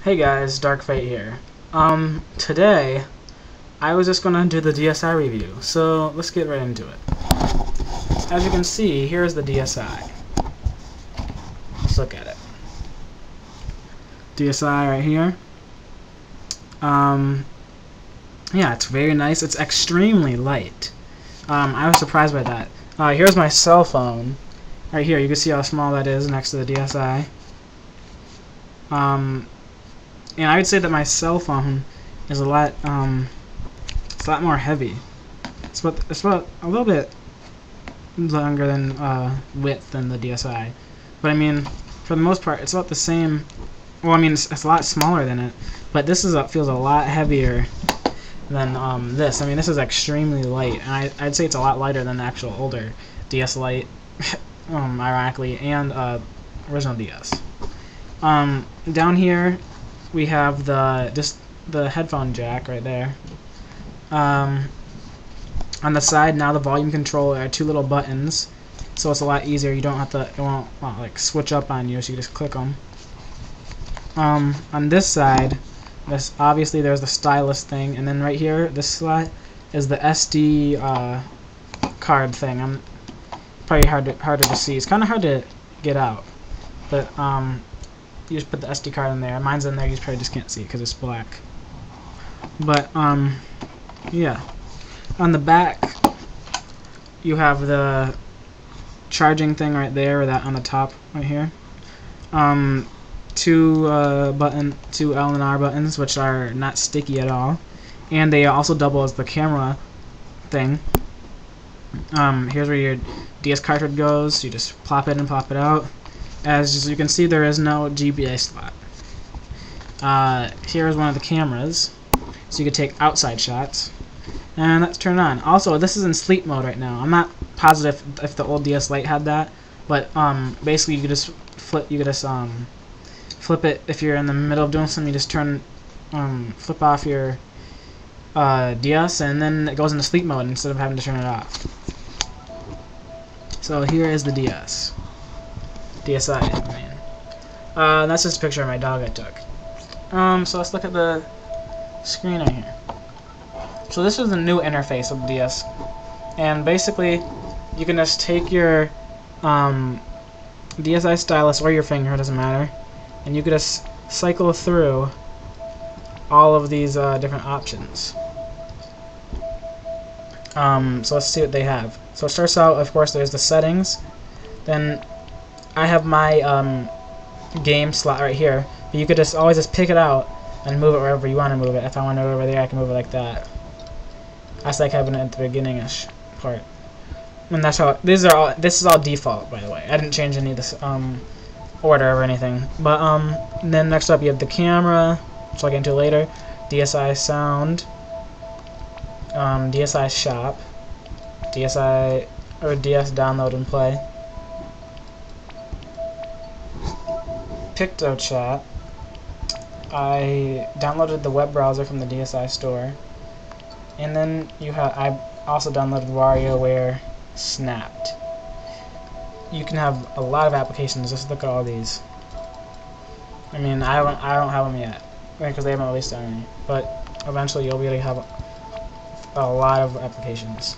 Hey guys, DarkFayte here. Today I was just gonna do the DSi review, so let's get right into it. As you can see, here's the DSi. Let's look at it. DSi right here. Yeah, it's very nice. It's extremely light. I was surprised by that. Here's my cell phone. Right here, you can see how small that is next to the DSi. And I would say that my cell phone is a lot more heavy. It's about a little bit longer than width than the DSi, but I mean, for the most part, it's about the same. Well, I mean, it's a lot smaller than it, but this feels a lot heavier than this. I mean, this is extremely light, and I'd say it's a lot lighter than the actual older DS Lite, ironically, and original DS. Down here we have the headphone jack right there. On the side now, the volume control are two little buttons, so it's a lot easier. You don't have to, it won't like switch up on you, so you just click them. On this side, obviously there's the stylus thing, and then right here, this slot is the SD card thing. I'm probably harder to see. It's kind of hard to get out, but you just put the SD card in there. Mine's in there. You probably just can't see it because it's black. But yeah. On the back, you have the charging thing right there, or that on the top right here. Two L and R buttons, which are not sticky at all, and they also double as the camera thing. Here's where your DS cartridge goes. You just plop it and plop it out. As you can see, there is no GBA slot. Here's one of the cameras, so you can take outside shots. And let's turn it on. Also, this is in sleep mode right now. I'm not positive if the old DS Lite had that, but basically you could just flip it if you're in the middle of doing something. You just flip off your DS, and then it goes into sleep mode instead of having to turn it off. So here is the DSi, I mean. That's just a picture of my dog I took. So let's look at the screen right here. So this is the new interface of the DS, and basically you can just take your DSi stylus or your finger, it doesn't matter, and you can just cycle through all of these different options. So let's see what they have. So it starts out, of course, there's the settings. Then I have my game slot right here, but you could always just pick it out and move it wherever you want to move it. If I want to move it over there, I can move it like that. That's like having it at the beginning-ish part. And that's how this is all default, by the way. I didn't change any of this order or anything. But then next up you have the camera, which I'll get into later. DSi sound, DSi shop, DSi or DS download and play, PictoChat. I downloaded the web browser from the DSi store, and then I also downloaded WarioWare Snapped. You can have a lot of applications. Just look at all these. I mean, I don't have them yet because they haven't released any, but eventually you'll be able to have a lot of applications.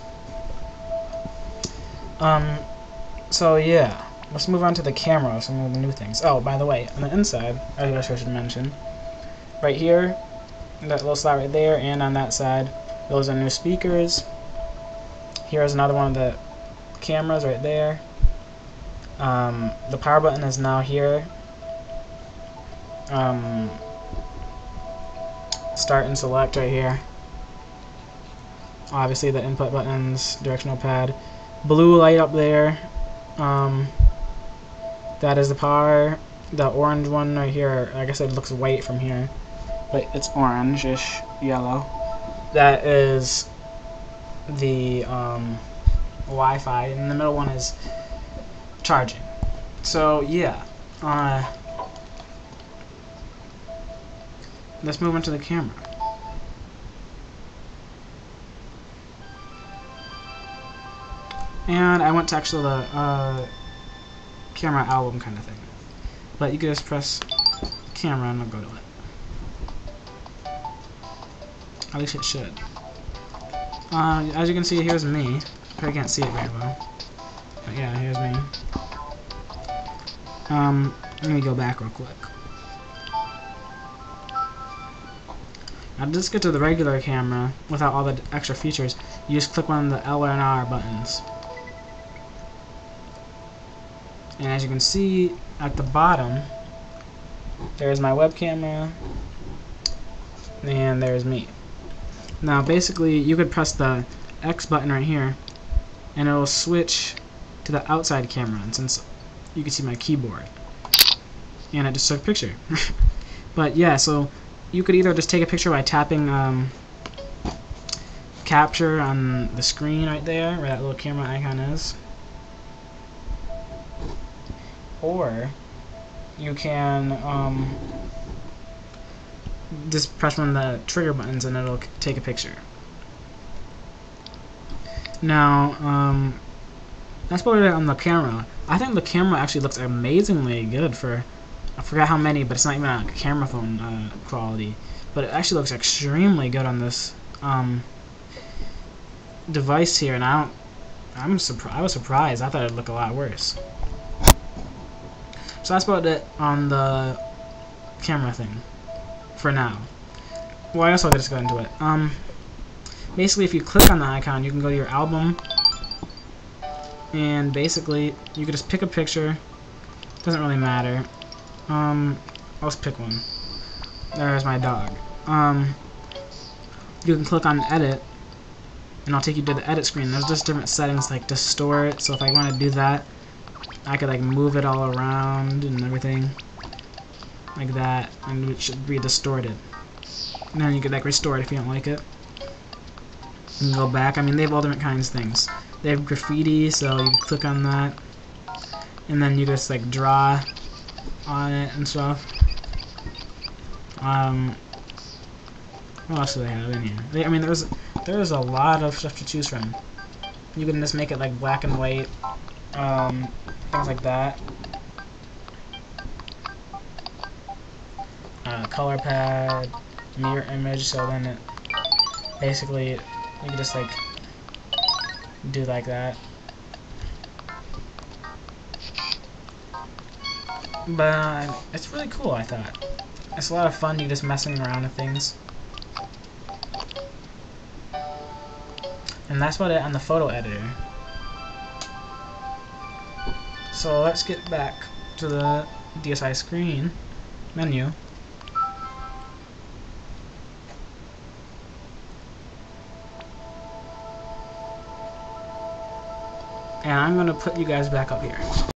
So yeah, let's move on to the camera, some of the new things. Oh, by the way, on the inside, I guess I should mention, right here, that little slot right there, and on that side, those are new speakers. Here's another one of the cameras right there. The power button is now here. Start and select right here. Obviously the input buttons, directional pad. Blue light up there. That is the power. The orange one right here, I guess it looks white from here, but it's orange-ish yellow. That is the Wi-Fi, and the middle one is charging. So yeah, let's move into the camera. And I went to actually the camera album kind of thing. But you can just press camera and it'll go to it. At least it should. As you can see, here's me. I can't see it very well. But yeah, here's me. Let me go back real quick. Now to just get to the regular camera without all the extra features, you just click one of the L and R buttons. And as you can see at the bottom, there's my web camera, and there's me. Now basically you could press the X button right here and it will switch to the outside camera, and since you can see my keyboard and I just took a picture. But yeah, so you could either just take a picture by tapping capture on the screen right there where that little camera icon is, or you can just press one of the trigger buttons and it'll take a picture. Now, that's about it on the camera. I think the camera actually looks amazingly good for, I forgot how many, but it's not even a camera phone quality. But it actually looks extremely good on this device here, and I was surprised. I thought it'd look a lot worse. So that's about it on the camera thing for now. Well, I guess I'll just go into it. Basically, if you click on the icon, you can go to your album, and basically you can just pick a picture. Doesn't really matter. I'll just pick one. There's my dog. You can click on edit, and I'll take you to the edit screen. There's just different settings like distort. So if I want to do that, I could like move it all around and everything like that, and it should be distorted. And then you could like restore it if you don't like it. You can go back. I mean, they have all different kinds of things. They have graffiti, so you can click on that, and then you just like draw on it and stuff. What else do they have in here? I mean, there's a lot of stuff to choose from. You can just make it like black and white, things like that. Color pad, mirror image, so then it basically you can just like do like that. But it's really cool, I thought. It's a lot of fun, you just messing around with things. And that's about it on the photo editor. So let's get back to the DSi screen menu. And I'm going to put you guys back up here.